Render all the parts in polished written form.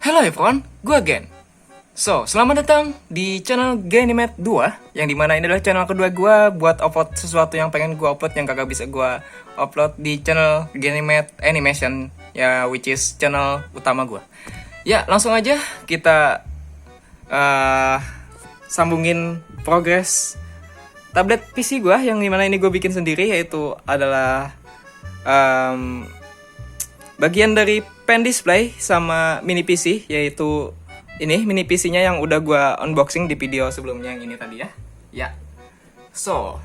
Hello everyone, gue again. So, selamat datang di channel Ganymed 2, yang dimana ini adalah channel kedua gue buat upload sesuatu yang pengen gue upload yang kagak bisa gue upload di channel Ganymed Animation, ya, which is channel utama gue. Ya, langsung aja kita sambungin progres tablet PC gue, yang dimana ini gue bikin sendiri, yaitu adalah bagian dari pen display sama mini PC, yaitu ini mini PC-nya yang udah gue unboxing di video sebelumnya yang ini tadi ya. Ya. So,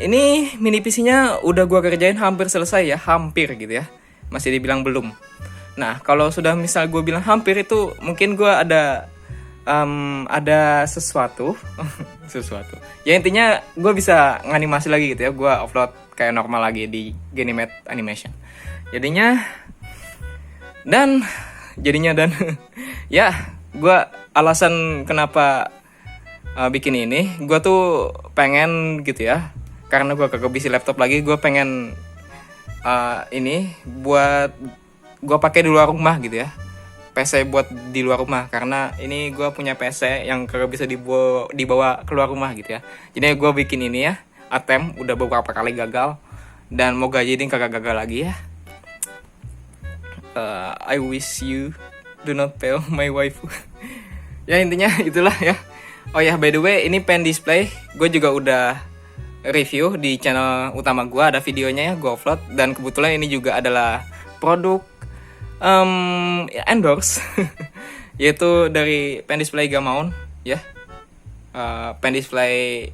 ini mini PC-nya udah gue kerjain hampir selesai ya, hampir gitu ya. Masih dibilang belum. Nah, kalau sudah misal gue bilang hampir, itu mungkin gue ada sesuatu sesuatu. Ya intinya gue bisa nganimasi lagi gitu ya. Gue upload kayak normal lagi di Ganymed Animation. Jadinya ya, gue alasan kenapa bikin ini, gue tuh pengen gitu ya, karena gue kagak bisa laptop lagi, gue pengen ini buat gue pakai di luar rumah gitu ya, PC buat di luar rumah, karena ini gue punya PC yang kagak bisa dibawa keluar rumah gitu ya. Jadi gue bikin ini ya, attempt, udah beberapa kali gagal, dan moga jadi kagak gagal lagi ya. I wish you do not fail my wife. Ya intinya itulah ya. Oh ya, by the way, ini pen display gue juga udah review di channel utama gue, ada videonya ya, gue upload. Dan kebetulan ini juga adalah produk endorse yaitu dari pen display Gammon ya. Pen display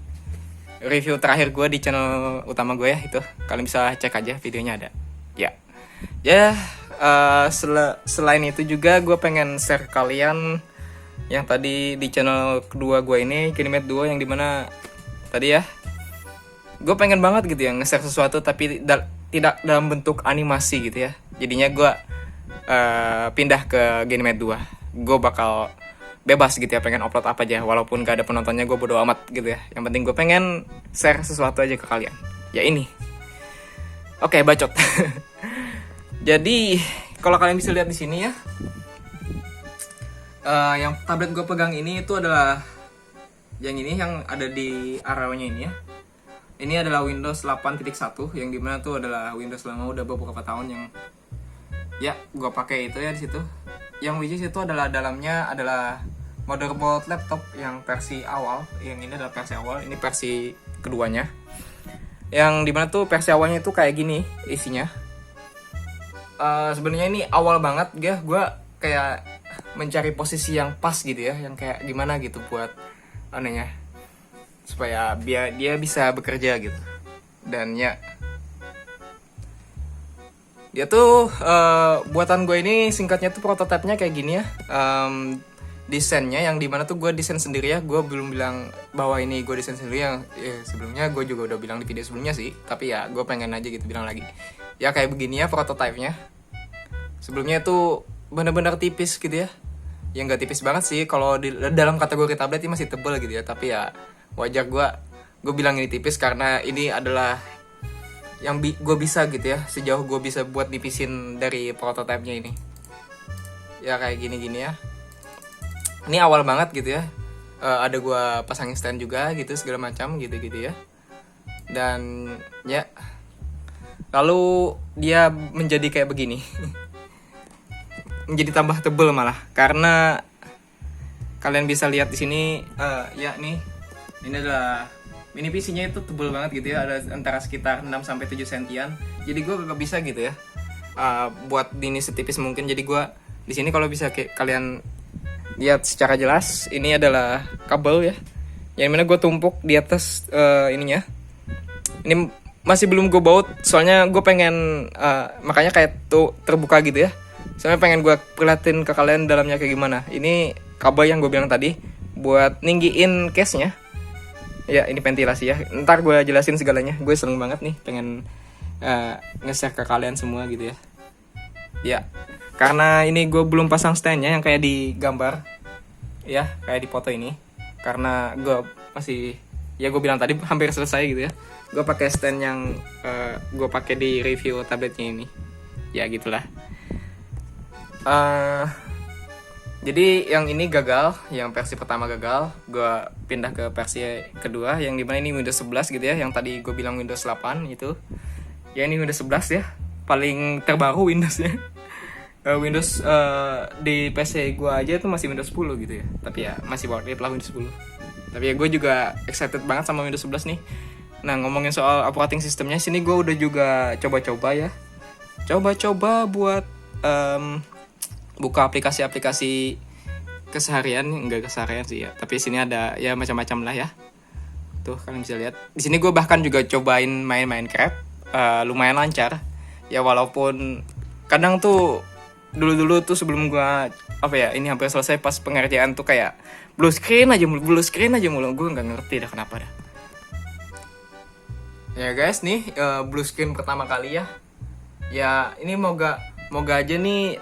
review terakhir gue di channel utama gue ya, itu kalian bisa cek aja, videonya ada ya. Selain itu juga gue pengen share kalian yang tadi di channel kedua gue ini, Ganymed 2, yang dimana tadi ya, gue pengen banget gitu ya nge-share sesuatu tapi tidak dalam bentuk animasi gitu ya. Jadinya gue pindah ke Ganymed 2. Gue bakal bebas gitu ya, pengen upload apa aja, walaupun gak ada penontonnya, gue bodo amat gitu ya. Yang penting gue pengen share sesuatu aja ke kalian. Ya ini. Oke, bacot. Jadi kalau kalian bisa lihat di sini ya, yang tablet gue pegang ini itu adalah yang ini, yang ada di arrownya ini ya. Ini adalah Windows 8.1, yang dimana tuh adalah Windows lama, udah beberapa tahun yang ya gue pakai itu ya di situ. Yang which is itu adalah dalamnya adalah motherboard laptop yang versi awal. Yang ini adalah versi awal, ini versi keduanya. Yang dimana tuh versi awalnya itu kayak gini isinya. Sebenarnya ini awal banget ya, gue kayak mencari posisi yang pas gitu ya, yang kayak gimana gitu buat anehnya, supaya biar dia bisa bekerja gitu. Dan ya, dia tuh buatan gue ini, singkatnya tuh prototipenya kayak gini ya. Desainnya yang dimana tuh gue desain sendiri ya, gue belum bilang bahwa ini gue desain sendiri, yang sebelumnya gue juga udah bilang di video sebelumnya sih, tapi ya gue pengen aja gitu bilang lagi ya, kayak begini ya prototipenya. Sebelumnya itu bener-bener tipis gitu ya, yang gak tipis banget sih, kalau di dalam kategori tablet ini masih tebel gitu ya, tapi ya wajar gue bilang ini tipis karena ini adalah yang gue bisa gitu ya, sejauh gue bisa buat dipisin dari prototipenya ini ya, kayak gini-gini ya. Ini awal banget gitu ya, ada gue pasangin stand juga gitu, segala macam gitu-gitu ya. Dan ya, lalu dia menjadi kayak begini. Menjadi tambah tebel malah, karena kalian bisa lihat di sini ya nih, ini adalah mini PC-nya itu tebel banget gitu ya, ada antara sekitar 6 sampai 7 sentian. Jadi gue gak bisa gitu ya buat ini setipis mungkin. Jadi gue di sini kalau bisa kalian lihat secara jelas, ini adalah kabel ya, yang mana gue tumpuk di atas ininya. Ini masih belum gue baut, soalnya gue pengen makanya kayak tuh terbuka gitu ya. Soalnya pengen gue perlihatin ke kalian dalamnya kayak gimana. Ini kabel yang gue bilang tadi buat ninggiin case-nya. Ya, ini ventilasi ya. Ntar gue jelasin segalanya. Gue seneng banget nih pengen nge-share ke kalian semua gitu ya. Ya, karena ini gue belum pasang stand-nya yang kayak di gambar. Ya, kayak di foto ini. Karena gue masih, ya gue bilang tadi hampir selesai gitu ya. Gue pakai stand yang gue pakai di review tabletnya ini. Ya gitulah. Eh, jadi yang ini gagal, yang versi pertama gagal, gue pindah ke versi kedua, yang dimana ini Windows 11 gitu ya, yang tadi gue bilang Windows 8 itu. Ya ini Windows 11 ya, paling terbaru Windowsnya. Windows di PC gue aja tuh masih Windows 10 gitu ya, tapi ya masih worth it lah Windows 10. Tapi ya gue juga excited banget sama Windows 11 nih. Nah ngomongin soal operating systemnya, sini gue udah juga coba-coba ya, coba-coba buat buka aplikasi-aplikasi keseharian, enggak keseharian sih ya, tapi sini ada ya macam-macam lah ya. Tuh kalian bisa lihat. Di sini gue bahkan juga cobain main Minecraft, lumayan lancar. Ya walaupun kadang tuh dulu tuh sebelum gue ini hampir selesai pas pengerjaan tuh kayak blue screen aja mulu, gue nggak ngerti dah kenapa dah. Ya guys nih blue screen pertama kali ya. Ya ini moga aja nih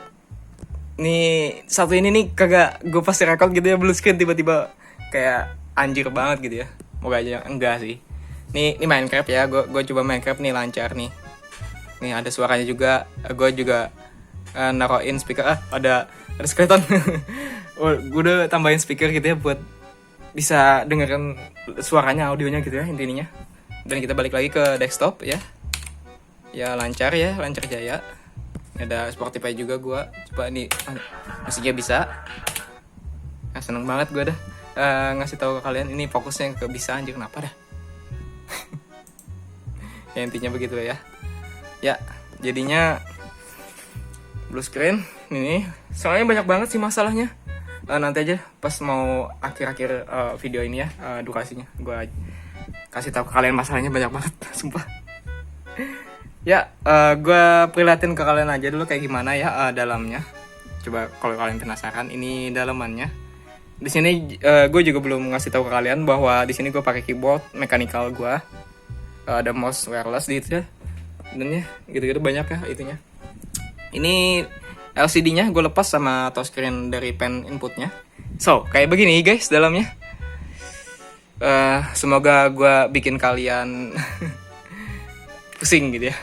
satu ini nih kagak gue pasti record gitu ya, blue screen tiba-tiba kayak anjir banget gitu ya. Moga aja enggak sih. Ini Minecraft ya, gue coba Minecraft nih lancar nih. Nih ada suaranya juga, gue juga naruhin speaker, ada skeleton. Gue udah tambahin speaker gitu ya buat bisa dengerin suaranya, audionya gitu ya intinya. Dan kita balik lagi ke desktop ya. Ya lancar jaya. Ada Spotify juga, gue coba nih musiknya bisa. Nah, seneng banget gue dah ngasih tahu ke kalian ini fokusnya ke bisa anjir kenapa dah. Ya intinya begitu ya. Ya jadinya blue screen ini soalnya banyak banget sih masalahnya. Nanti aja pas mau akhir-akhir video ini ya, durasinya gue kasih tahu ke kalian masalahnya banyak banget. Sumpah. Ya, gue perlihatin ke kalian aja dulu kayak gimana ya dalamnya. Coba kalau kalian penasaran, ini dalamannya. Di sini gue juga belum ngasih tahu ke kalian bahwa di sini gue pakai keyboard mechanical gue. Ada mouse wireless gitu ya. Dan ya gitu-gitu banyak ya itunya. Ini LCD-nya gue lepas sama touchscreen dari pen inputnya. So, kayak begini guys dalamnya. Semoga gue bikin kalian pusing gitu ya.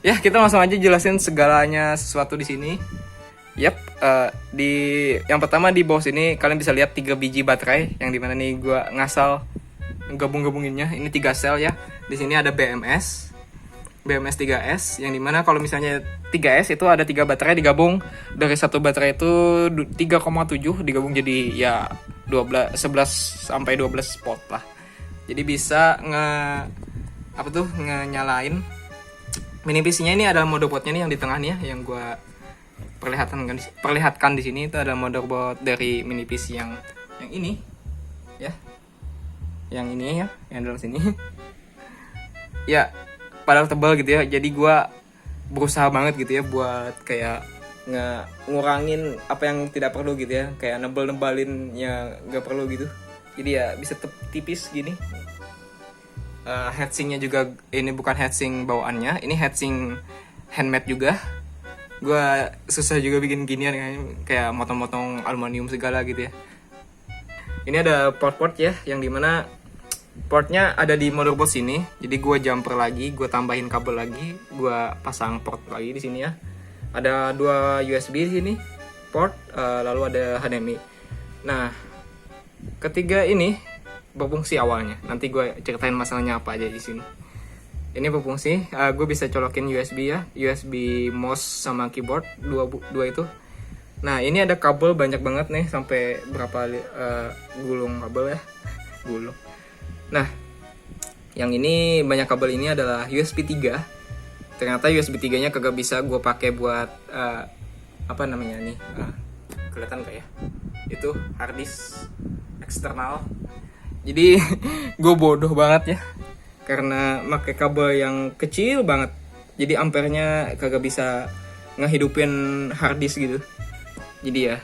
Ya kita langsung aja jelasin segalanya sesuatu di sini. Yap, di yang pertama di bawah sini kalian bisa lihat 3 biji baterai yang dimana nih gue ngasal gabunginnya. Ini 3 sel ya. Di sini ada BMS 3S yang dimana kalau misalnya 3S itu ada 3 baterai digabung dari satu baterai itu 3,7 digabung jadi ya 11 sampai 12 volt lah. Jadi bisa nyalain mini PC-nya. Ini ada motherboard-nya nih yang di tengah nih ya, yang gue perlihatkan di sini. Itu ada motherboard dari mini PC yang ini ya, yang ini ya, yang dalam sini ya, padahal tebal gitu ya. Jadi gue berusaha banget gitu ya buat kayak ngurangin apa yang tidak perlu gitu ya, kayak nebalin yang gak perlu gitu. Jadi ya bisa tipis gini. Heatsinknya juga ini bukan heatsink bawaannya, ini heatsink handmade juga. Gue susah juga bikin ginian kayak motong-motong aluminium segala gitu ya. Ini ada port ya, yang dimana portnya ada di motherboard sini. Jadi gue jumper lagi, gue tambahin kabel lagi, gue pasang port lagi di sini ya. Ada 2 USB di sini port, lalu ada HDMI. Nah ketiga ini berfungsi awalnya. Nanti gue ceritain masalahnya apa aja di sini. Ini berfungsi, gue bisa colokin USB ya, USB mouse sama keyboard, dua itu. Nah ini ada kabel banyak banget nih, sampai berapa gulung kabel ya, gulung. Nah yang ini banyak kabel ini adalah USB 3. Ternyata USB 3 nya kagak bisa gue pakai buat kelihatan gak ya? Itu hard disk eksternal. Jadi gue bodoh banget ya, karena pakai kabel yang kecil banget. Jadi ampernya kagak bisa ngehidupin hard disk gitu. Jadi ya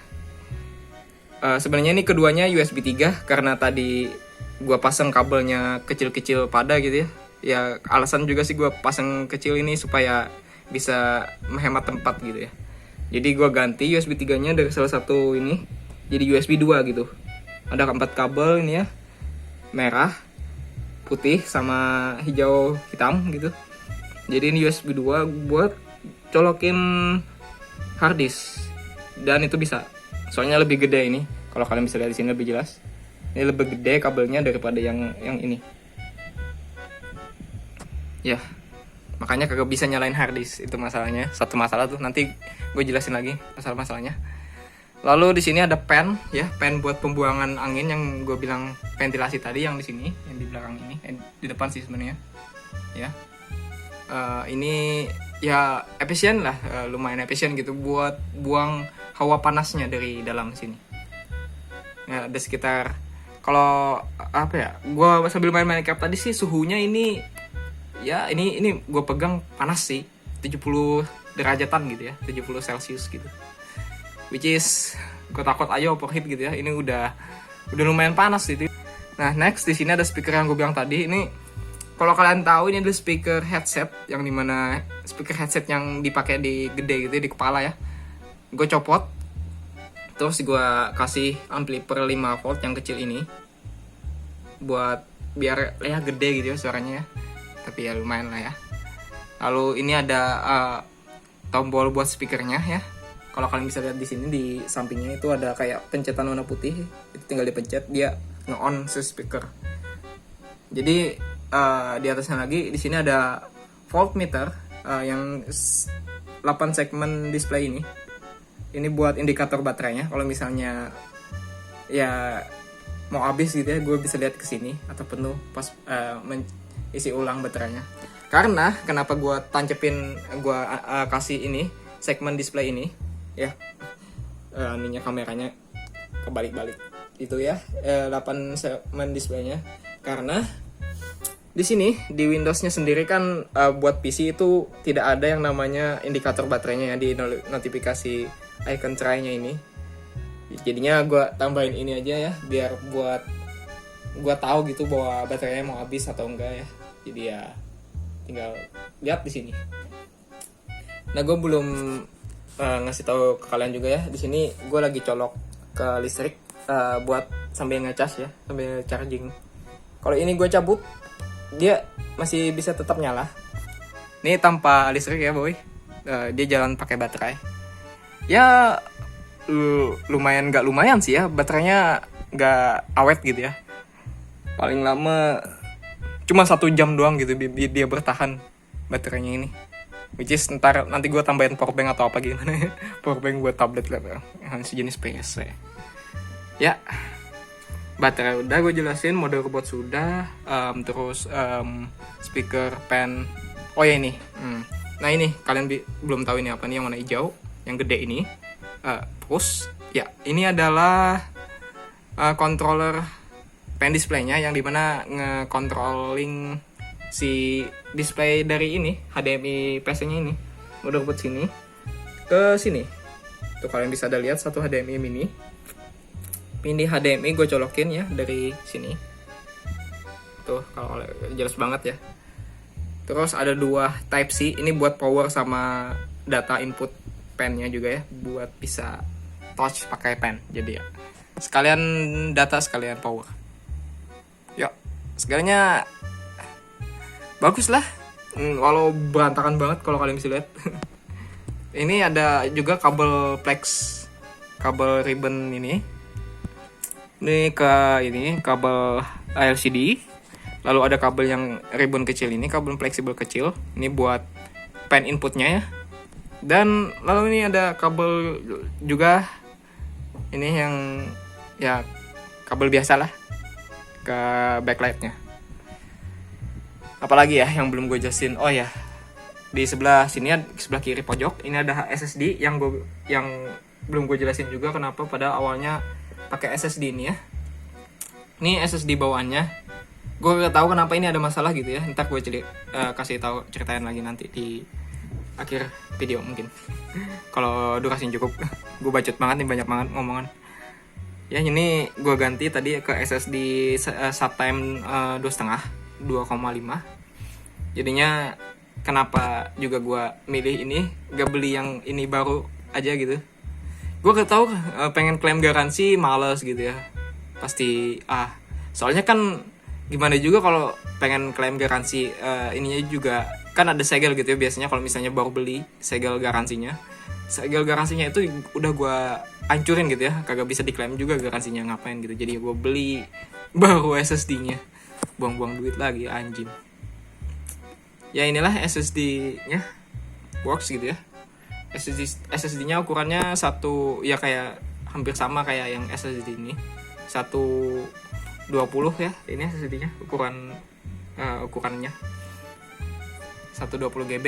sebenarnya ini keduanya USB 3, karena tadi gue pasang kabelnya kecil-kecil pada gitu ya. Ya alasan juga sih gue pasang kecil ini supaya bisa menghemat tempat gitu ya. Jadi gue ganti USB 3 nya dari salah satu ini jadi USB 2 gitu. Ada 4 kabel ini ya, merah, putih, sama hijau hitam gitu. Jadi ini USB 2 buat colokin hard disk, dan itu bisa, soalnya lebih gede ini. Kalau kalian bisa lihat di sini lebih jelas, ini lebih gede kabelnya daripada yang ini. Ya, makanya kagak bisa nyalain hard disk, itu masalahnya. Satu masalah tuh, nanti gue jelasin lagi masalah-masalahnya. Lalu di sini ada fan ya, fan buat pembuangan angin yang gue bilang ventilasi tadi, yang di sini, yang di belakang ini, di depan sih sebenarnya. Ya, ini ya efisien lah, lumayan efisien gitu buat buang hawa panasnya dari dalam sini. Ya, ada sekitar, kalau apa ya, gue sambil main Minecraft tadi sih suhunya ini ya, ini gue pegang panas sih, 70 derajatan gitu ya, 70 Celcius gitu. Which is gue takut aja overheat gitu ya. Ini udah lumayan panas gitu. Nah, next di sini ada speaker yang gue bilang tadi. Ini kalau kalian tahu, ini adalah speaker headset, yang dimana speaker headset yang dipakai di gede gitu di kepala ya. Gue copot, terus gue kasih amplifier 5 volt yang kecil ini buat biar ya gede gitu ya suaranya ya. Tapi ya lumayan lah ya. Lalu ini ada tombol buat speakernya ya. Kalau kalian bisa lihat di sini di sampingnya itu ada kayak pencetan warna putih, itu tinggal dipencet dia nge-on si speaker. Jadi di atasnya lagi di sini ada voltmeter yang 8 segmen display ini. Ini buat indikator baterainya. Kalau misalnya ya mau habis gitu ya, gue bisa lihat ke sini atau penuh pas isi ulang baterainya. Karena kenapa gue tancepin, gue kasih ini segmen display ini ya, ininya kameranya kebalik-balik itu ya, 8 segmen displaynya. Karena di sini di Windowsnya sendiri kan buat PC itu tidak ada yang namanya indikator baterainya ya, di notifikasi icon try-nya ini. Jadinya gue tambahin ini aja ya, biar buat gue tahu gitu bahwa baterainya mau habis atau enggak ya. Jadi ya tinggal lihat di sini. Nah, gue belum ngasih tahu ke kalian juga ya. Di sini gue lagi colok ke listrik buat sambil ngecas ya, sambil charging. Kalau ini gue cabut, dia masih bisa tetap nyala. Ini tanpa listrik ya boy. Dia jalan pakai baterai. Ya lumayan nggak lumayan sih ya, baterainya nggak awet gitu ya. Paling lama cuma 1 jam doang gitu dia bertahan baterainya ini. Which is nanti gue tambahin powerbank atau apa gimana ya. Powerbank buat tablet lah, sejenis PS ya. Baterai udah gue jelasin, mode robot sudah, terus speaker pen. Oh ya ini, nah ini kalian belum tahu ini apa nih, yang warna hijau, yang gede ini. Terus ya ini adalah controller pen displaynya, yang dimana nge-controlling si display dari ini HDMI PC-nya ini, motherboard sini ke sini. Tuh kalian bisa ada lihat satu HDMI mini. Ini HDMI gue colokin ya dari sini. Tuh kalau jelas banget ya. Terus ada 2 Type C, ini buat power sama data input pen-nya juga ya, buat bisa touch pakai pen. Jadi ya sekalian data sekalian power. Yuk, segalanya bagus lah, walau berantakan banget kalau kalian bisa lihat. Ini ada juga kabel flex, kabel ribbon ini ke ini kabel LCD. Lalu ada kabel yang ribbon kecil ini, kabel fleksibel kecil ini buat pen inputnya ya. Dan lalu ini ada kabel juga ini yang ya kabel biasa lah ke backlightnya. Apalagi ya yang belum gue jelasin. Oh ya, di sebelah sini, sebelah kiri pojok ini ada SSD yang belum gue jelasin juga kenapa pada awalnya pakai SSD ini ya. Ini SSD bawaannya. Gue gak tahu kenapa ini ada masalah gitu ya. Ntar gue kasih tahu, ceritain lagi nanti di akhir video mungkin. Kalau durasinya cukup. Gue bacot banget nih, banyak banget ngomongan. Ya ini gue ganti tadi ke SSD SATAM 2,5. Jadinya kenapa juga gue milih ini, gak beli yang ini baru aja gitu. Gue gak tahu, pengen klaim garansi males gitu ya. Pasti soalnya kan gimana juga kalau pengen klaim garansi, ininya juga kan ada segel gitu ya biasanya kalau misalnya baru beli, segel garansinya. segala garansinya itu udah gue hancurin gitu ya, kagak bisa diklaim juga garansinya, ngapain gitu. Jadi gue beli baru SSD-nya, buang-buang duit lagi anjing. Ya inilah SSD-nya, works gitu ya. SSD-nya ukurannya satu ya, kayak hampir sama kayak yang SSD ini, 120 ya ini SSD-nya, ukurannya 120 GB.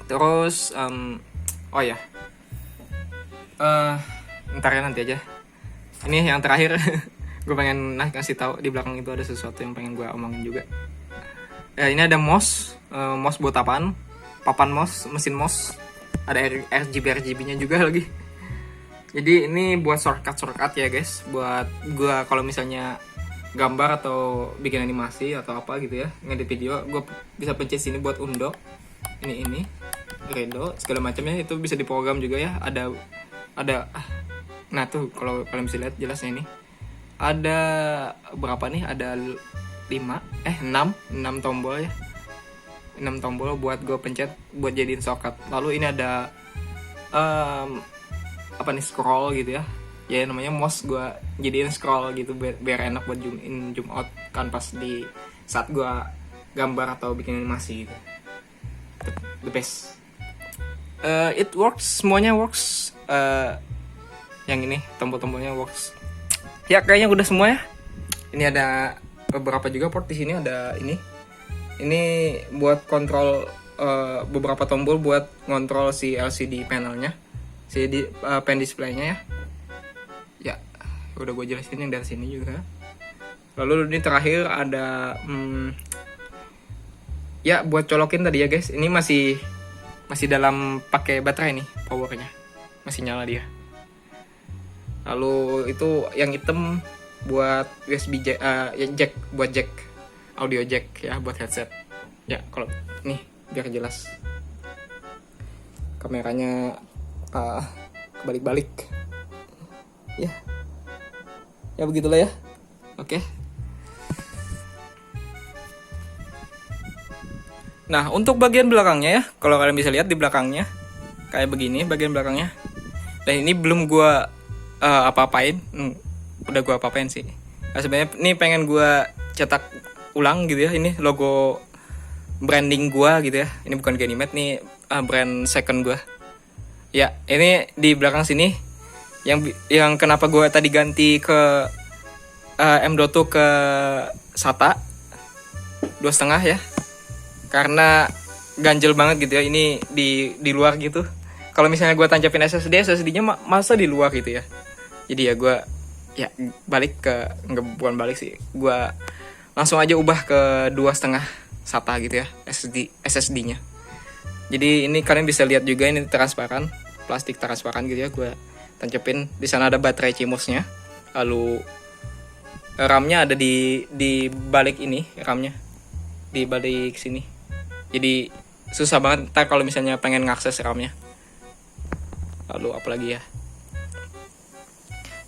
Terus oh ya, ntar ya, nanti aja. Ini yang terakhir gue pengen kasih tahu, di belakang itu ada sesuatu yang pengen gue omongin juga. Ini ada mouse buat apaan? Papan mouse, mesin mouse, ada RGB-nya juga lagi. Jadi ini buat shortcut ya guys, buat gue kalau misalnya gambar atau bikin animasi atau apa gitu ya, ngedit video, gue bisa pencet sini buat undo ini Redo segala macamnya, itu bisa diprogram juga ya. Ada nah tuh kalau kalian bisa lihat jelasnya, ini ada berapa nih, ada 6 tombol ya, 6 tombol buat gue pencet buat jadiin shortcut. Lalu ini ada apa nih, scroll gitu ya, namanya mouse, gue jadiin scroll gitu biar enak buat zoom in zoom out kan pas di saat gue gambar atau bikin animasi gitu. The best. It works, semuanya works. Yang ini tombol-tombolnya works. Ya kayaknya udah semua ya. Ini ada beberapa juga port di sini, ada ini. Ini buat kontrol beberapa tombol buat ngontrol si LCD panelnya, si pen displaynya ya. Ya, udah gue jelasin yang dari sini juga. Lalu ini terakhir ada ya buat colokin tadi ya guys. Ini masih dalam pakai baterai nih, powernya masih nyala dia. Lalu itu yang hitam buat USB jack, buat jack audio jack ya, buat headset ya. Kalau nih biar jelas, kameranya kebalik-balik ya begitulah ya. Oke. Nah untuk bagian belakangnya ya, kalau kalian bisa lihat di belakangnya kayak begini bagian belakangnya. Dan ini belum gue apa-apain, udah gue apa-apain sih. Nah, sebenarnya ini pengen gue cetak ulang gitu ya. Ini logo branding gue gitu ya. Ini bukan Ganymede nih, brand second gue. Ya ini di belakang sini yang kenapa gue tadi ganti ke M.2 ke SATA 2,5 ya, karena ganjel banget gitu ya. Ini di luar gitu. Kalau misalnya gue tancapin SSD-nya masa di luar gitu ya. Jadi ya gue balik ke, bukan balik sih, gue langsung aja ubah ke 2,5 SATA gitu ya SSD-nya. Jadi ini kalian bisa lihat juga, ini transparan, plastik transparan gitu ya. Gue tancapin, di sana ada baterai CMOS-nya. Lalu RAM-nya ada di balik ini, RAM-nya di balik sini. Jadi susah banget ntar kalau misalnya pengen ngakses RAM-nya. Lalu apalagi ya,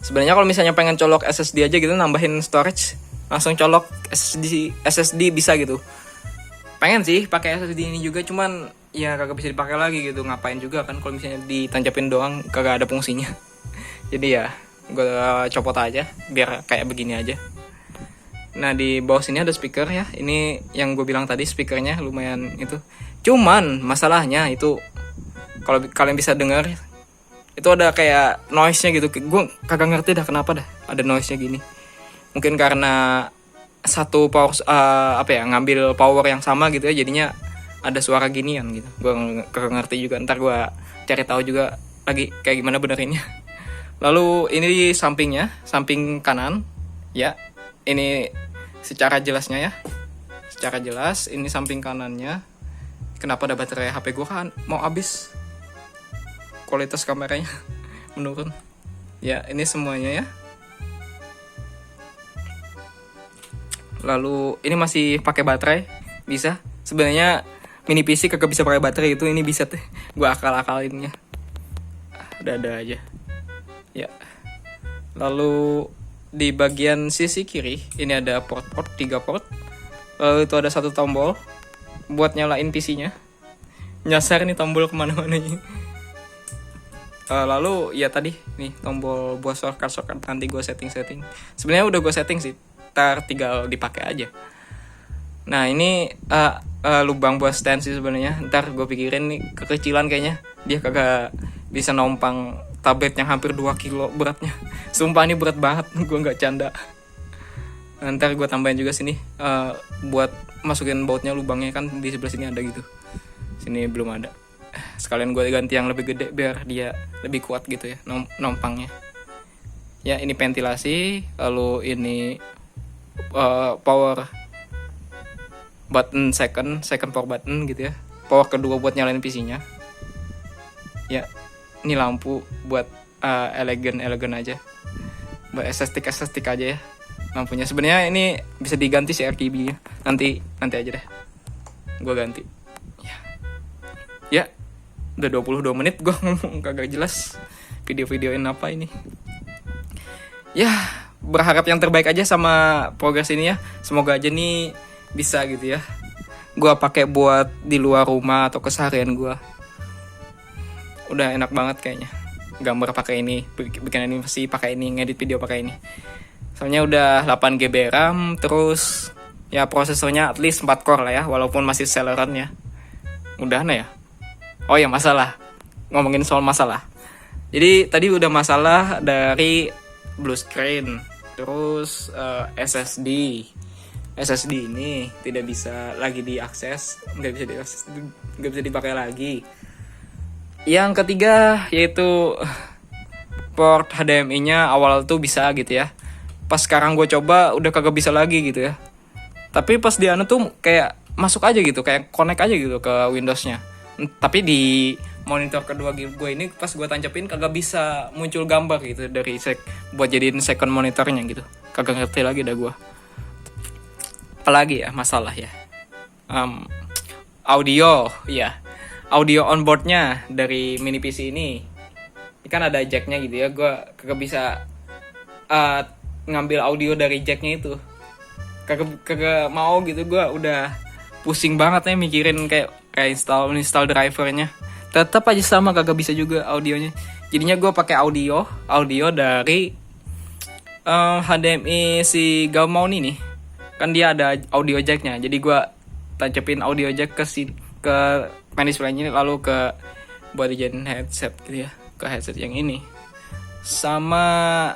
sebenarnya kalau misalnya pengen colok SSD aja gitu, nambahin storage, langsung colok SSD bisa gitu. Pengen sih pakai SSD ini juga, cuman ya kagak bisa dipakai lagi gitu. Ngapain juga kan kalau misalnya ditancapin doang, kagak ada fungsinya. Jadi ya gue copot aja biar kayak begini aja. Nah di bawah sini ada speaker ya. Ini yang gue bilang tadi, speakernya lumayan itu. Cuman masalahnya itu, kalau kalian bisa dengar, itu ada kayak noise-nya gitu. Gue kagak ngerti dah kenapa dah ada noise-nya gini. Mungkin karena satu power ngambil power yang sama gitu ya, jadinya ada suara ginian gitu. Gue kagak ngerti juga, ntar gue cari tahu juga lagi kayak gimana benerinnya. Lalu ini di sampingnya, samping kanan ya. Ini secara jelasnya ya. Secara jelas ini samping kanannya. Kenapa ada baterai HP gue kan mau habis. Kualitas kameranya menurun. Ya, ini semuanya ya. Lalu ini masih pakai baterai, bisa. Sebenarnya mini PC kagak bisa pakai baterai, itu ini bisa tuh. Gua akal-akalinnya. Ada aja. Ya. Lalu di bagian sisi kiri ini ada port 3 port. Lalu itu ada satu tombol buat nyalain PC-nya. nyasar nih tombol kemana-mana ini. Lalu ya tadi nih tombol buat shortcut nanti gue setting. Sebenarnya udah gue setting sih, ntar tinggal dipakai aja. Nah ini lubang buat stand sih sebenarnya. Ntar gue pikirin nih kekecilan kayaknya dia kagak bisa nompang tablet yang hampir 2 kilo beratnya. Sumpah ini berat banget, gue nggak canda. Ntar gue tambahin juga sini buat masukin bautnya, lubangnya kan di sebelah sini ada gitu. Sini belum ada. Sekalian gue ganti yang lebih gede biar dia lebih kuat gitu ya nompangnya. Ya ini ventilasi, lalu ini power button second power button gitu ya. Power kedua buat nyalain PC-nya. Ya ini lampu buat elegan aja. Buat estetik aja ya lampunya. Sebenarnya ini bisa diganti sih RGB-nya. Nanti aja deh. Gue ganti. Ya. Udah 22 menit gue ngomong kagak jelas. Video-videoin apa ini. Ya, berharap yang terbaik aja sama progres ini ya. Semoga aja nih bisa gitu ya. Gue pakai buat di luar rumah atau keseharian gue. Udah enak banget kayaknya. Gambar pakai ini, bikin animasi pakai ini, ngedit video pakai ini. Soalnya udah 8 GB RAM, terus ya prosesornya at least 4 core lah ya, walaupun masih Celeron ya. Udah ya. Oh ya masalah, ngomongin soal masalah. Jadi tadi udah masalah dari blue screen, terus SSD ini tidak bisa lagi diakses, nggak bisa dipakai lagi. Yang ketiga yaitu port HDMI-nya awal tuh bisa gitu ya. Pas sekarang gue coba udah kagak bisa lagi gitu ya. Tapi pas di anu tuh kayak masuk aja gitu, kayak connect aja gitu ke Windows-nya. Tapi di monitor kedua gue ini pas gue tancapin kagak bisa muncul gambar gitu dari buat jadiin second monitornya gitu. Kagak ngerti lagi dah gue. Apalagi ya masalah ya. Audio ya. Audio onboardnya dari mini PC ini kan ada jacknya gitu ya. Gue kagak bisa ngambil audio dari jacknya itu. Kagak mau gitu. Gue udah pusing banget nih mikirin kayak install drivernya. Tetap aja sama kagak bisa juga audionya. Jadinya gue pakai audio dari HDMI si Gaumon ini. Kan dia ada audio jacknya. Jadi gue tancapin audio jack ke main display-nya lalu ke buat dijadiin headset gitu ya, ke headset yang ini. Sama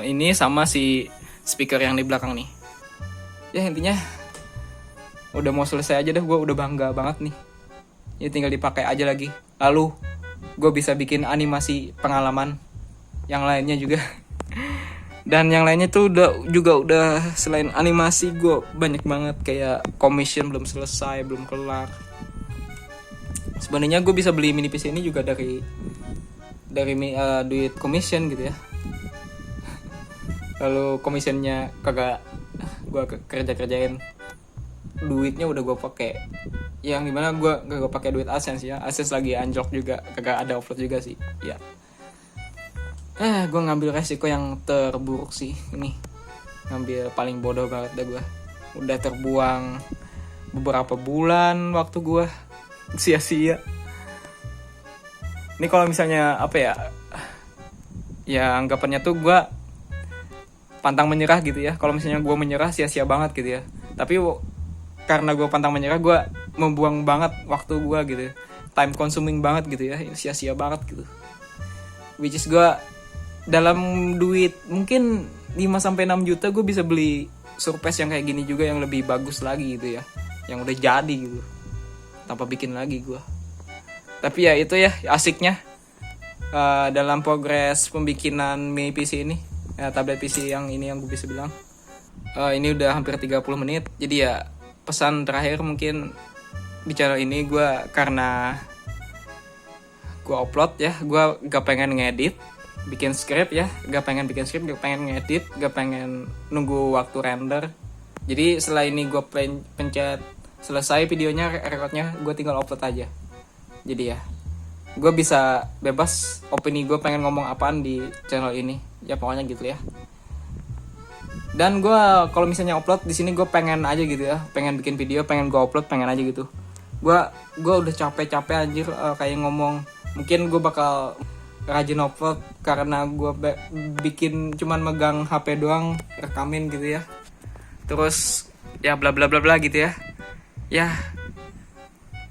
ini sama si speaker yang di belakang nih. Ya intinya udah mau selesai aja deh, gue udah bangga banget nih. Ya tinggal dipakai aja lagi. Lalu gue bisa bikin animasi pengalaman yang lainnya juga. Dan yang lainnya tuh udah selain animasi gue banyak banget kayak commission belum selesai, belum kelar. Sebenarnya gue bisa beli mini PC ini juga dari duit commission gitu ya. Lalu commissionnya kagak gue kerjain. Duitnya udah gue pakai yang dimana gue pakai duit AdSense ya. AdSense lagi anjlok juga, kagak ada upload juga sih ya. Gue ngambil resiko yang terburuk sih ini, ngambil paling bodoh banget dah gue. Udah terbuang beberapa bulan waktu gue sia-sia. Ini kalau misalnya apa ya anggapannya tuh gue pantang menyerah gitu ya. Kalau misalnya gue menyerah sia-sia banget gitu ya. Tapi karena gue pantang menyerah, gue membuang banget waktu gue gitu ya. Time consuming banget gitu ya, sia-sia banget gitu. Which is gue dalam duit mungkin 5-6 juta gue bisa beli Surface yang kayak gini juga, yang lebih bagus lagi gitu ya, yang udah jadi gitu tanpa bikin lagi gue. Tapi ya itu ya asiknya dalam progres pembikinan mini PC ini ya, tablet PC yang ini yang gue bisa bilang ini udah hampir 30 menit. Jadi ya pesan terakhir mungkin di channel ini gue, karena gue upload ya, gue gak pengen ngedit bikin script ya, gak pengen bikin script, gak pengen ngedit, gak pengen nunggu waktu render. Jadi setelah ini gue pencet selesai videonya, recordnya, gue tinggal upload aja. Jadi ya gue bisa bebas opini gue pengen ngomong apaan di channel ini ya, pokoknya gitu ya. Dan gue kalau misalnya upload di sini gue pengen aja gitu ya, pengen bikin video, pengen gue upload, pengen aja gitu. Gue udah capek-capek anjir, kayak ngomong. Mungkin gue bakal rajin upload karena gue bikin cuman megang HP doang, rekamin gitu ya. Terus ya bla bla bla bla gitu ya. Ya,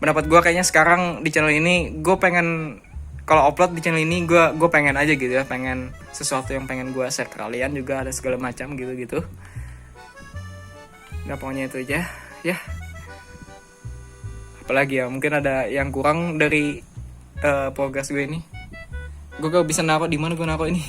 pendapat gue kayaknya sekarang di channel ini gue pengen, kalau upload di channel ini gue pengen aja gitu ya, pengen sesuatu yang pengen gue share ke kalian juga, ada segala macam gitu. Nah pokoknya itu aja ya. Apalagi ya, mungkin ada yang kurang dari podcast gue ini. Gue gak bisa naruh di mana gue naruh ini.